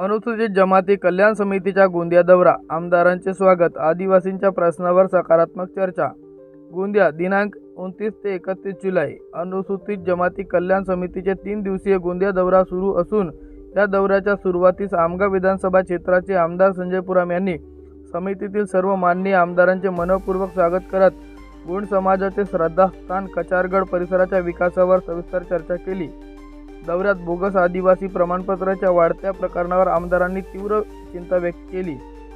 अनुसूचित जमाती कल्याण समितीच्या गोंदिया दौरा, आमदारांचे स्वागत, आदिवासींच्या प्रश्नावर सकारात्मक चर्चा। गोंदिया दिनांक 29 ते 31 जुलै। अनुसूचित जमाती कल्याण समितीचे 3 दिवसीय गोंदिया दौरा सुरू असून या दौऱ्याच्या सुरुवातीस आमगाव विधानसभा क्षेत्राचे आमदार संजय पुराम यांनी समितीतील सर्व माननीय आमदारांचे मनपूर्वक स्वागत करत गोंड समाजाचे श्रद्धास्थान कचारगड परिसराच्या विकासावर सविस्तर चर्चा केली। दौऱ्यात बोगस आदिवासी प्रमाणपत्राच्या वाढत्या प्रकरणावर आमदारांनी तीव्र चिंता व्यक्त केली।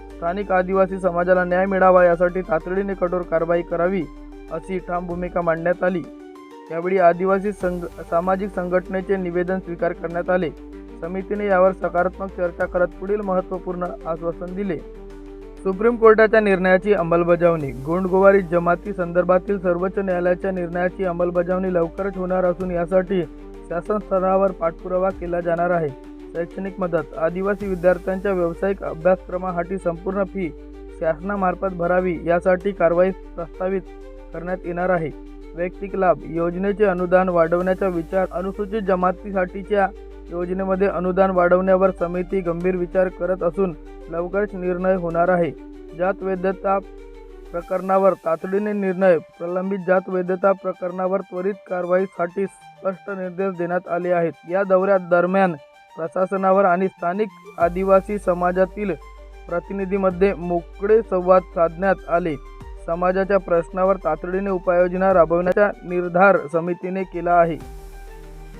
स्थानिक आदिवासी समाजाला न्याय मिळावा यासाठी तातडीने कठोर कारवाई करावी अशी ठाम भूमिका मांडण्यात आली। यावेळी आदिवासी सामाजिक संघटनेचे निवेदन स्वीकार करण्यात आले। समितीने यावर सकारात्मक चर्चा करत पुढील महत्त्वपूर्ण आश्वासन दिले। सुप्रीम कोर्टाच्या निर्णयाची अंमलबजावणी। गोंड गोवारी जमाती संदर्भातील सर्वोच्च न्यायालयाच्या निर्णयाची अंमलबजावणी लवकरच होणार असून यासाठी शासन स्तरावर पाठपुरावा केला जाणार आहे। शैक्षणिक मदत। आदिवासी विद्यार्थ्यांच्या व्यावसायिक अभ्यासक्रमासाठी संपूर्ण फी शासनामार्फत भरावी यासाठी कारवाई प्रस्तावित करण्यात येणार आहे। वैयक्तिक लाभ योजनेचे अनुदान वाढवण्याचा विचार। अनुसूचित जमातीसाठीच्या योजनेमध्ये अनुदान वाढवण्यावर समिती गंभीर विचार करत असून लवकरच निर्णय होणार आहे। जात वैधता प्रकरणावर तातडीने निर्णय। प्रलंबित जात वैधता प्रकरणावर त्वरित कारवाईसाठी स्पष्ट निर्देश देण्यात आले आहेत। या दौऱ्यात दरम्यान प्रशासनावर आणि स्थानिक आदिवासी समाजातील प्रतिनिधींमध्ये मोकळे संवाद साधण्यात आले। समाजाच्या प्रश्नावर तातडीने उपाययोजना राबवण्याचा निर्धार समितीने केला आहे।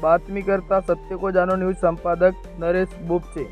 बातमीकर्ता सत्य को जानो न्यूज संपादक नरेश बोपचे।